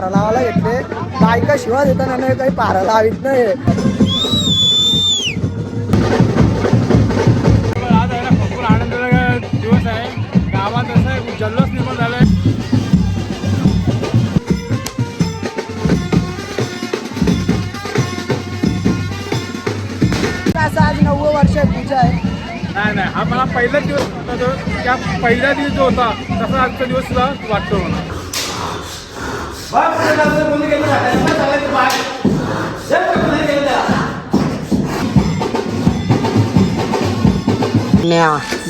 पारा लावायला घेतले. बायका शिवा देताना नाही काही पारा लावित नाही. आज आहे ना भरपूर आनंदाचा दिवस आहे. गावात असं जल्लोष निर्माण झालाय. आज 9वं वर्ष पूजा आहे. नाही हा मला पहिलाच दिवस होता जो त्या पहिला दिवस जो होता तसा आजचा दिवस सुद्धा वाटतो मला.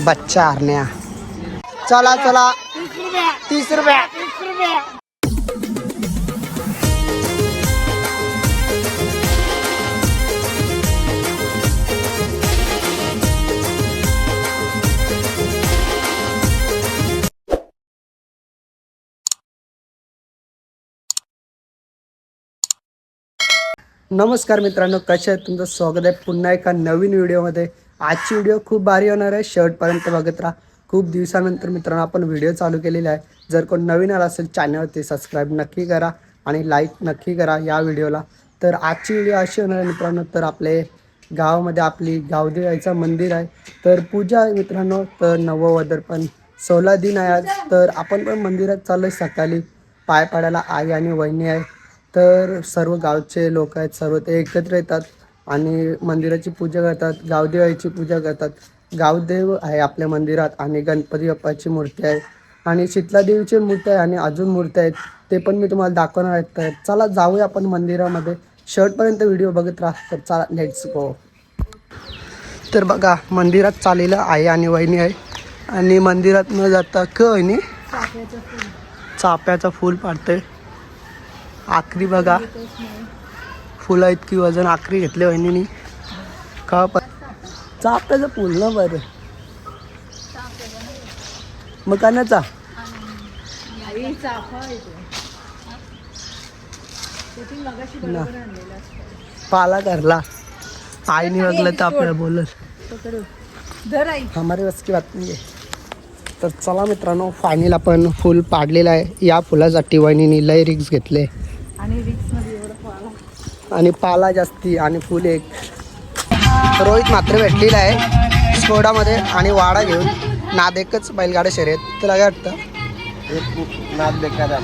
बच्चा हरण्या चला 30 रुपये. नमस्कार मित्रांनो, कसे आहेत? तुमचं स्वागत आहे पुन्हा एका नवीन व्हिडिओमध्ये. आजची व्हिडिओ खूप भारी होणार आहे. शेवटपर्यंत बघत राहा. खूप दिवसानंतर मित्रांनो आपण व्हिडिओ चालू केलेला आहे. जर कोण नवीन आला असेल चॅनलवरती सबस्क्राईब नक्की करा आणि लाईक नक्की करा या व्हिडिओला. तर आजची व्हिडिओ अशी होणार आहे मित्रांनो, तर आपले गावामध्ये आपली गावदेवाचं मंदिर आहे. तर पूजा आहे मित्रांनो. तर 9वं वर्धापन 16 दिन आहे आज. तर आपण पण मंदिरात चाललो आहे. सकाळी पाय पाडायला आई आणि वहिनी आहे. तर सर्व गावचे लोक आहेत, सर्व ते एकत्र येतात आणि मंदिराची पूजा करतात. गावदेवाची पूजा करतात. गावदेव आहे आपल्या मंदिरात आणि गणपती बाप्पाची मूर्ती आहे आणि शीतलादेवीची मूर्ती आहे आणि अजून मूर्ती आहेत. ते पण मी तुम्हाला दाखवणार आहेत. तर चला जाऊया आपण मंदिरामध्ये. शेवटपर्यंत व्हिडिओ बघत राहा. तर चला लेट्स गो. तर बघा मंदिरात चाललेलं आई आणि वहिनी आहे आणि मंदिरात न जाता वहिनी चाफ्याचं फूल पाडते. आखरी बघा फुलं इतकी वजन आखरी घेतले वहिनीनी का चाफ्याचं फुल ना बरं मग कानाचा पाला करला आईने बघलं तर आपल्याला बोलत हमारे बस की बात नाही आहे. तर चला मित्रांनो, फायनल आपण फुल पाडलेलं आहे. या फुलासाठी वहिनीने लय रिक्स घेतले आणि पाला जास्ती आणि फुल एक. रोहित मात्र भेटलेला आहे स्कोडामध्ये आणि वाडा घेऊन नाद एकच बैलगाडा शर्यत. तुला काय वाटतं? नाद बेकार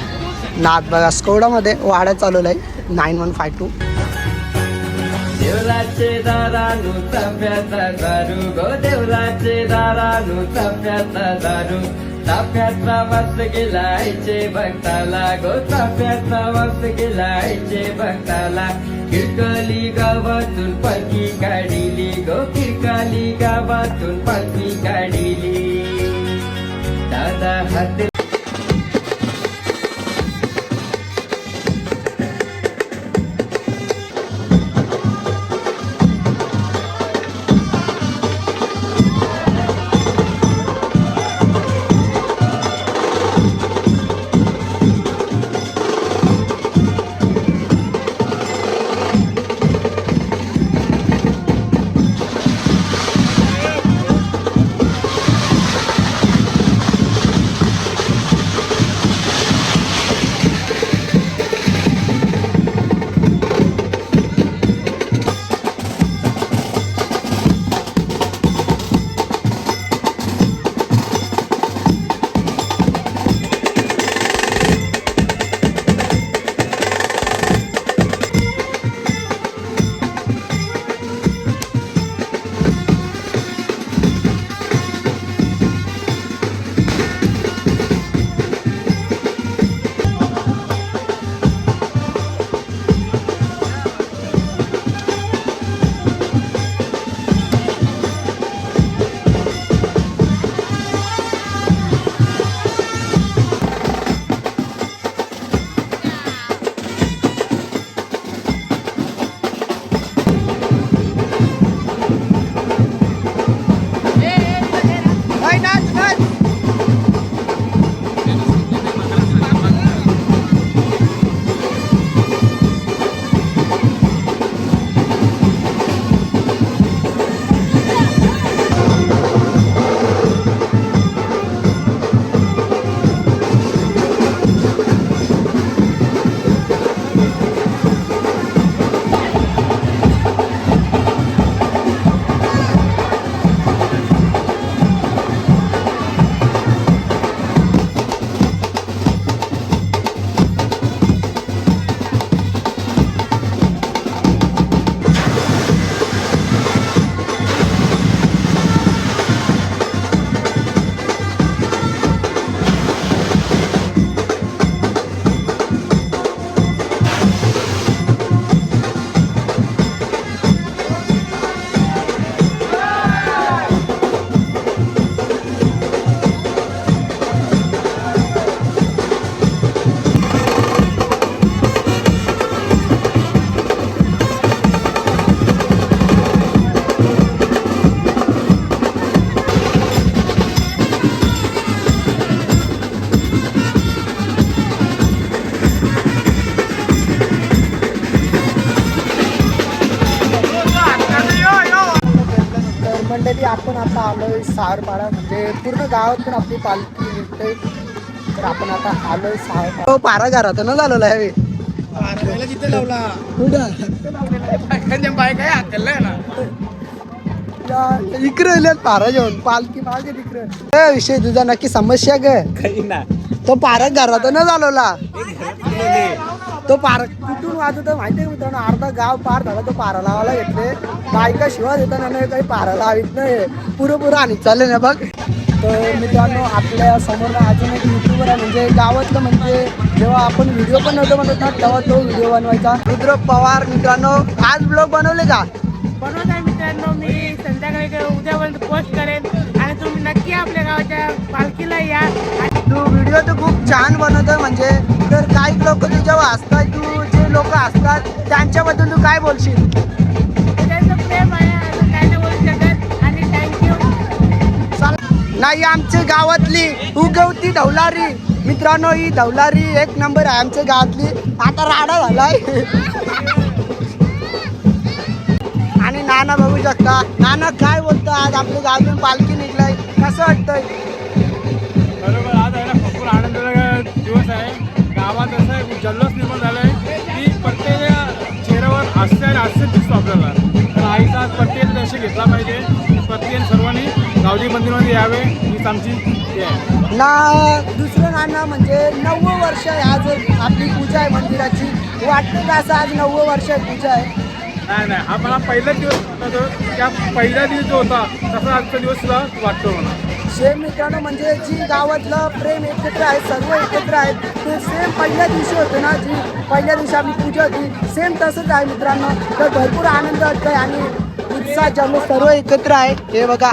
नाद बघा स्कोडामध्ये वाडा चालवला आहे 9152. देवलाचे दारानु चाफ्याचा दारू गो देवलाचे दारानु चाफ्याचा दारू चाफ्याचा वास गेलायचे भक्ताला गो चाफ्याचा वास गेलायचे भक्ताला. किरकाली गावातून पालखी काढिली गो किरकाली गावातून पालखी काढिली. दादा हात फायनली आपण आता आलोय सावरपाडा, म्हणजे पूर्ण गावातून आपली पालखी निघते. तर आपण आता आलोय सावरपाडा. पारा घरात न झालेला आहे जिथे लावला कुठं बाय काय हाकललाय ना. इकडे पारा जेवण पालखी मागे तिकडे विषय तुझा नक्की समस्या ग काही ना तो पारा घरात न झालेला. तो पार कुठून वाजत माहिती आहे मित्रांनो, अर्धा गाव पार झाला तो पारा लावायला घेतले. बायका शिवा देताना नाही काही पारा लावित नाही, पुरं आणि चालले ना बघ. तर मित्रांनो आपल्या समोर अजून एक युट्यूबर आहे, म्हणजे गावातलं, म्हणजे जेव्हा आपण व्हिडिओ पण नव्हतो बनवत ना तेव्हा तो व्हिडिओ बनवायचा. रुद्र पवार. मित्रांनो आज ब्लॉग बनवले का? बनवत आहे मित्रांनो, मी संध्याकाळी उद्यापर्यंत पोस्ट करेन आणि तुम्ही नक्की आपल्या गावाच्या पालखीला या. तू व्हिडिओ तर खूप छान बनवतोय, म्हणजे तर काही लोक तू जेव्हा असतात, तू जे लोक असतात त्यांच्याबद्दल तू काय बोलशील? त्यांचं प्रेम आहे, असं काय नाही बोलू शकत. आणि थँक्यू. नाही आमच्या गावातली उगवती धवलारी. मित्रांनो ही धवलारी एक नंबर आहे आमच्या गावातली. आता राडा झालाय. आणि नाना बघू शकता. नाना काय बोलतो, आज आपल्या गावातून पालखी निघलाय, कसं वाटतंय? बरोबर, आज आहे ना भरपूर आनंदाचा दिवस आहे. गावात असं एक जल्लोष निर्माण झाला आहे की प्रत्येक चेहऱ्यावर हास्य आणि हास्य दिसतो आपल्याला. तर आईचा आज प्रत्येक दर्शन घेतला पाहिजे. प्रत्येक सर्वांनी गावठी मंदिरामध्ये यावे हीच आमची हे आहे. ना दुसरं नाना म्हणजे 9वं वर्ष आहे आज आपली पूजा आहे मंदिराची. वाटतं का असं आज 9वं वर्ष आहे पूजा आहे? नाही हा मला पहिलाच दिवस होता, त्या पहिला दिवस जो होता तसा आजचा दिवस सुद्धा वाटतो मला. सेम मित्रांनो, म्हणजे जी गावातलं प्रेम एकत्र आहे, सर्व एकत्र आहेत, ते सेम पहिल्या दिवशी होतं ना, जी पहिल्या दिवशी आपली पूजा होती सेम तसंच आहे मित्रांनो. तर भरपूर आनंद वाटतोय आणि उत्साह जमले, सर्व एकत्र आहे. हे बघा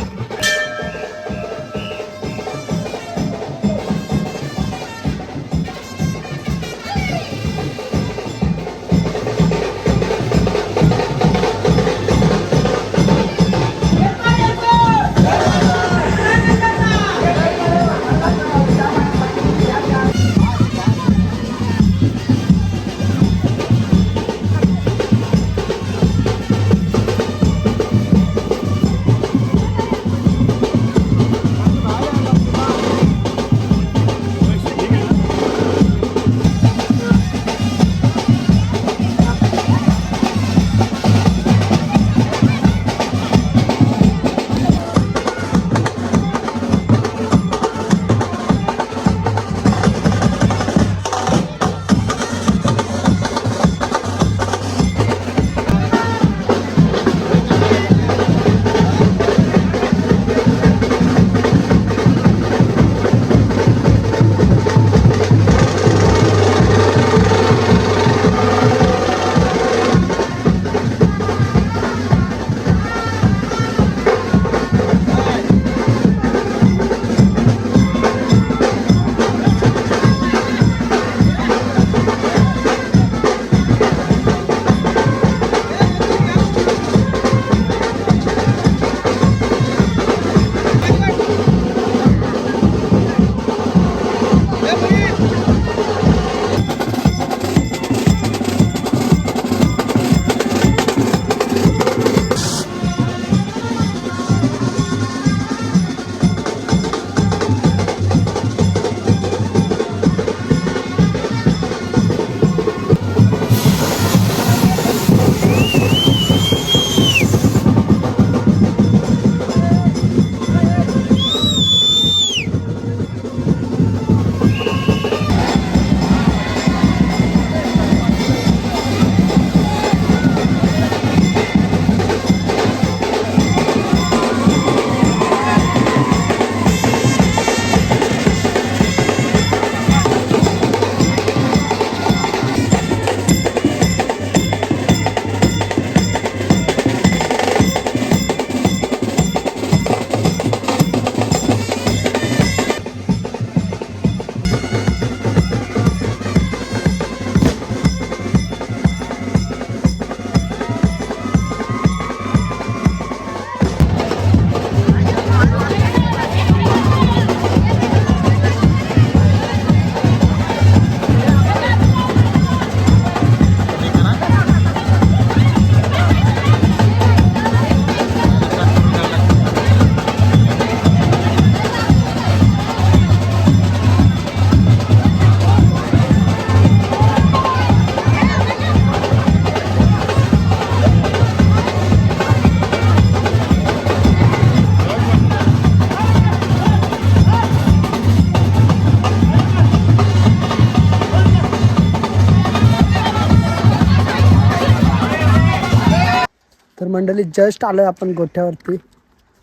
मंडळी जस्ट आलो आहे आपण गोठ्यावरती.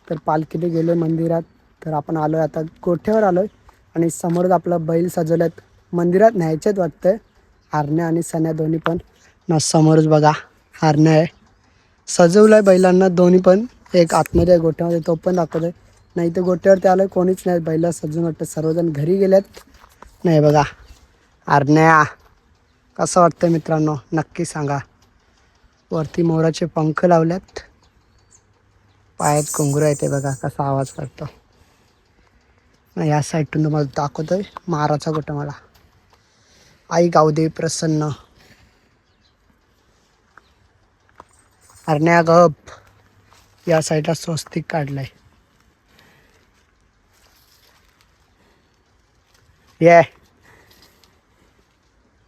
तर पालखीने गेलो मंदिरात. तर आपण आलो आहे आता गोठ्यावर आलो आहे. आणि समोरच आपला बैल सजवल्यात. मंदिरात न्यायचेच वाटतं. हरण्या आणि सण्या दोन्ही पण ना समोरच बघा हरण्या आहे. सजवलं आहे बैलांना दोन्ही पण. एक आतमध्ये आहे गोठ्यामध्ये तो पण दाखवत आहे. नाही तर गोठ्यावरती आलो आहे कोणीच नाही. बैला सजून वाटतं सर्वजण घरी गेल्यात. नाही बघा हरण्या कसं वाटतं मित्रांनो नक्की सांगा. वरती मोराचे पंख लावल्यात. पायात घुंगरू आहे ते बघा कसा आवाज करतो. या साईडून तुम्हाला दाखवतोय महाराचा गोठा मला. आई गावदे प्रसन्न. हरण्या गप. या साईडला स्वस्तिक काढलंय. ये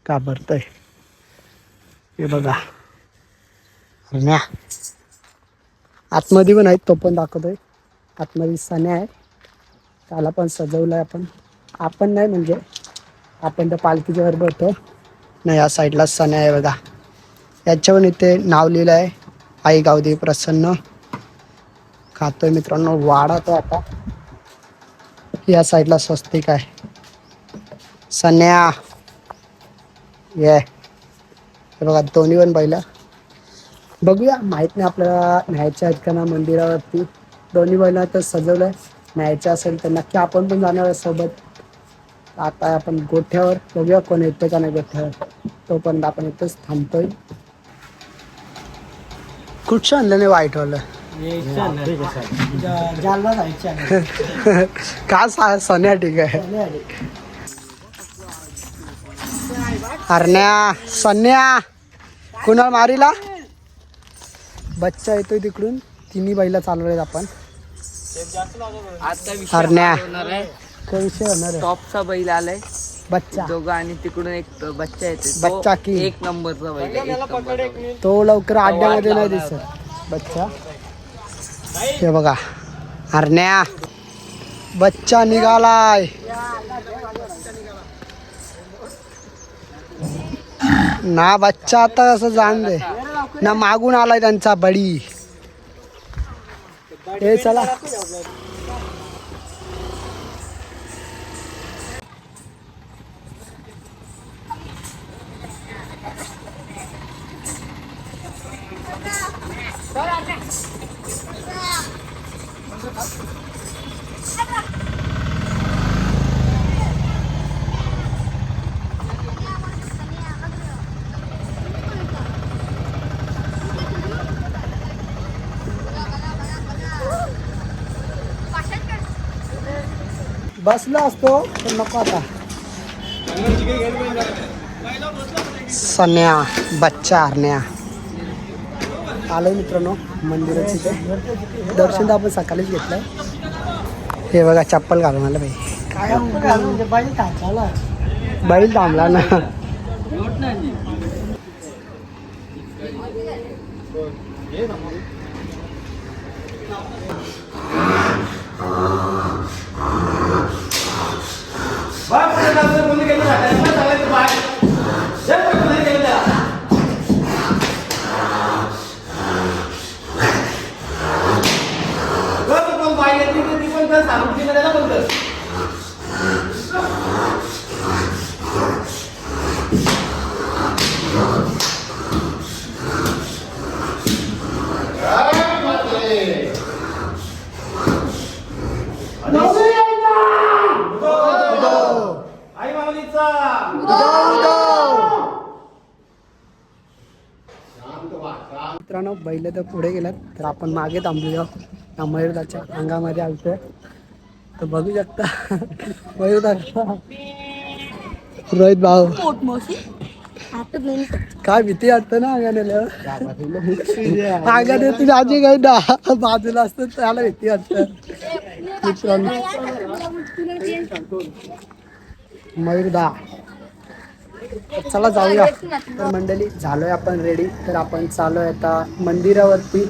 घाबरतोय. हे बघा हरण्या. आतमध्ये पण आहेत तो पण दाखवतोय. आतमध्ये सण्या आहे. त्याला पण सजवलंय आपण नाही म्हणजे आपण त्या पालखीच्या बरोबर होतो ना. या साईडला सण्या आहे बघा. याच्या पण इथे नाव लिहिलं आहे आई गावदे प्रसन्न. खातोय मित्रांनो वाडा तो आता. या साईडला स्वस्तिक आहे. सण्या ये बघा दोन्ही पण बैला. बघूया माहीत नाही आपल्याला न्यायच्या आहेत का ना मंदिरावरती. दोन्ही बैला तर सजवलंय. न्यायचं असेल तर नक्की आपण पण जाणार आहे सोबत. आता आपण गोठ्यावर बघूया कोण येतं का नाही गोठ्यावर. तोपर्यंत आपण इथंच थांबतोय. कुठचं आणलं नाही व्हाईटवालं. का सण्या ठीक आहे. हरण्या सन्या कुणाल मारीला. बच्चा येतोय तिकडून. तिन्ही बैला चालवलेत आपण. आता हरण्या. विषय होणार आहे. टॉपचा बैल आलाय बच्चा दोघं आणि तिकडून एक बच्चा येते. बच्चा की एक नंबरचा बैल आहे, एक नंबरचा बैल. तो लवकर अड्ड्यामध्ये नाही दिसत बच्चा. हे बघा हरण्या बच्चा निघालाय. ना बच्चा आता असं जाण दे ना. मागून आलाय त्यांचा बडी. हे चला बसलो असतो पण नको आता. सन्या बच्चा हरण्या आलोय मित्रांनो मंदिराची. ते दर्शन तर आपण सकाळीच घेतलंय. हे बघा चप्पल घालून आलं बाई. काय म्हणजे बैल थांबला ना. मित्रांनो बैल तर पुढे गेल्यात तर आपण मागे थांबलो. या मयूरदाच्या अंगामध्ये आलतोय तर बघू शकता. मयूरदा रोहित भाऊ काय भीती वाटतं ना अंगाने. अंगाने तुझी आजी काही ना बाजूला असतं त्याला भीती वाटतं. मित्रांनो मयूरदा चला जाऊया. तर मंडळी झालोय आपण रेडी. तर आपण चालूय आता मंदिरावरती.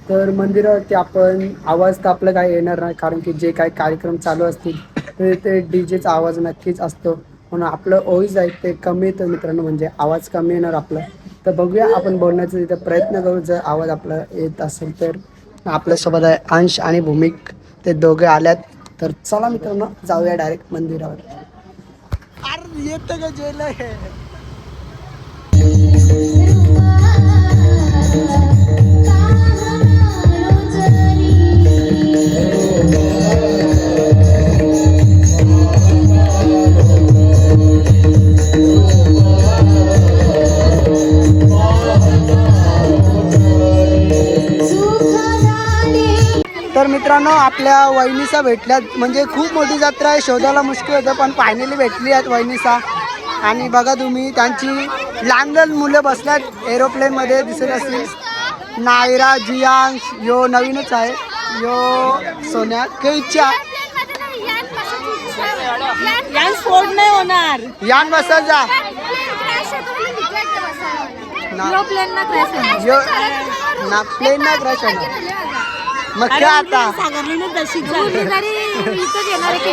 तर मंदिरावरती आपण आवाज तर आपलं काय येणार नाही कारण की जे काही कार्यक्रम चालू असतील तर ते डीजेचा आवाज नक्कीच असतो. म्हणून आपलं ओईज आहे ते कमी येतं मित्रांनो. म्हणजे आवाज कमी येणार आपलं. तर बघूया, आपण बोलण्याचा तिथे प्रयत्न करू. जर आवाज आपला येत असेल तर. आपल्यासोबत आहे अंश आणि भूमिक, ते दोघे आल्यात. तर चला मित्रांनो, जाऊया डायरेक्ट मंदिरावर. अरे येतं का जेल आहे. तर मित्रांनो, आपल्या वहिनीसा भेटल्यात. म्हणजे खूप मोठी जत्रा आहे, शोधायला मुश्किल होतं, पण फायनली भेटली आहेत वहिनीसा. आणि बघा तुम्ही, त्यांची लहान लहान मुलं बसल्यात एरोप्लेनमध्ये दिसत असतील. नायरा, जियांश, यो नवीनच आहे, यो सोन्या, काही इच्छा यान स्फोट नाही होणार. यान बसत जा. प्लेन ना क्रॅश होणार. यो ना प्लेन ना क्रॅश होणार. मग काय आता सागरलीने दर्शित झाली तरी इथं येणार की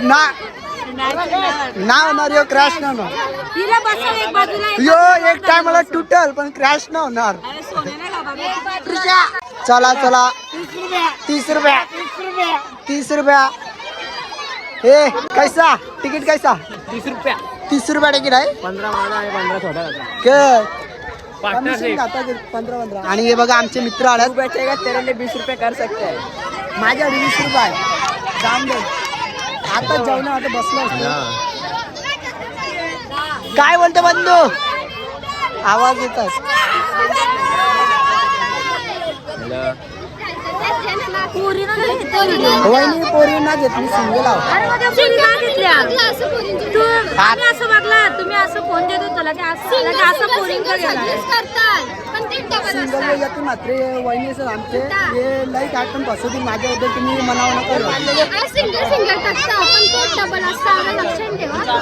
ना ना होणार, यो क्रॅश नाही होणार. हिला बसव एक बाजूला यो एक टायमाला तुटल, पण क्रॅश नाही होणार. अरे सोने नाही का बाबा. चला चला, 30 रुपया 30 रुपया. ए कैसा तिकीट, कैसा 30 रुपया. 30 रुपया तिकीट आहे. 15 वाला आहे, 15 छोटा होता. के पार्टनरशिप. 15. आणि हे बघा, आमचे मित्र आल्यात. तेरे लिए 20 रुपये कर सकते हैं. माझ्या 20 रुपये जाम दे. आता जेवण, आता बसलो असतो. काय बोलतो बंधू, आवाज येतात. वहिनी पोरींना घेतली, सिंगल आहो. तुम्ही असं बघला, तुम्ही असं फोन देत होता की असं पोरींचं सिंगल जाते मात्र वहिनी सर आमचे हे लाईक आठवण बसवतील माझ्याबद्दल. तुम्ही मनावर नका.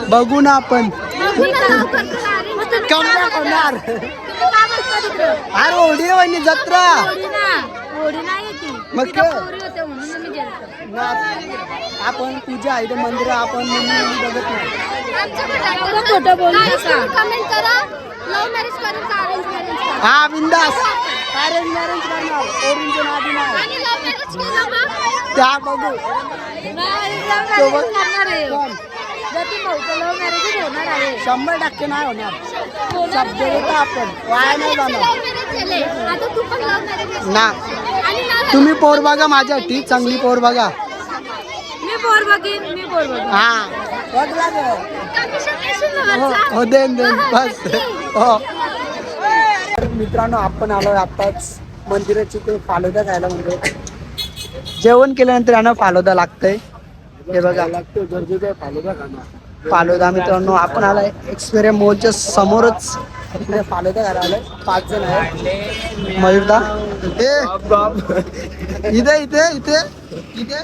बघू ना आपण कमबॅक होणार. अरे ओढी आहे वहिनी, जत्रा. मग काय? ना, आपण पूजा आहे ते मंदिर, आपण बघत नाही. हा बिंदास. अरेंज मॅरेज करणार, पोरींच्या नादी नाही. त्या बघू कोण? 100% नाही होणार. शब्द देतो आपण, वाया नाही जाणार ना. तुम्ही पोर बघा माझ्यासाठी, चांगली पोर बघा. मी पोर बघीन. हा बघला हो, देन बस हो. मित्रांनो, आपण आलोय आताच मंदिराची ते फालुदा खायला. म्हणजे जेवण केल्यानंतर यांना फालुदा लागतंय. हे बघा, फालुदा मित्रांनो. आपण आलाय एक्सपेरिया मॉलच्या समोरच इकडे फालुदा खायला आलोय. 5 जण आहे. मयूरदा इथे इथे इथे इथे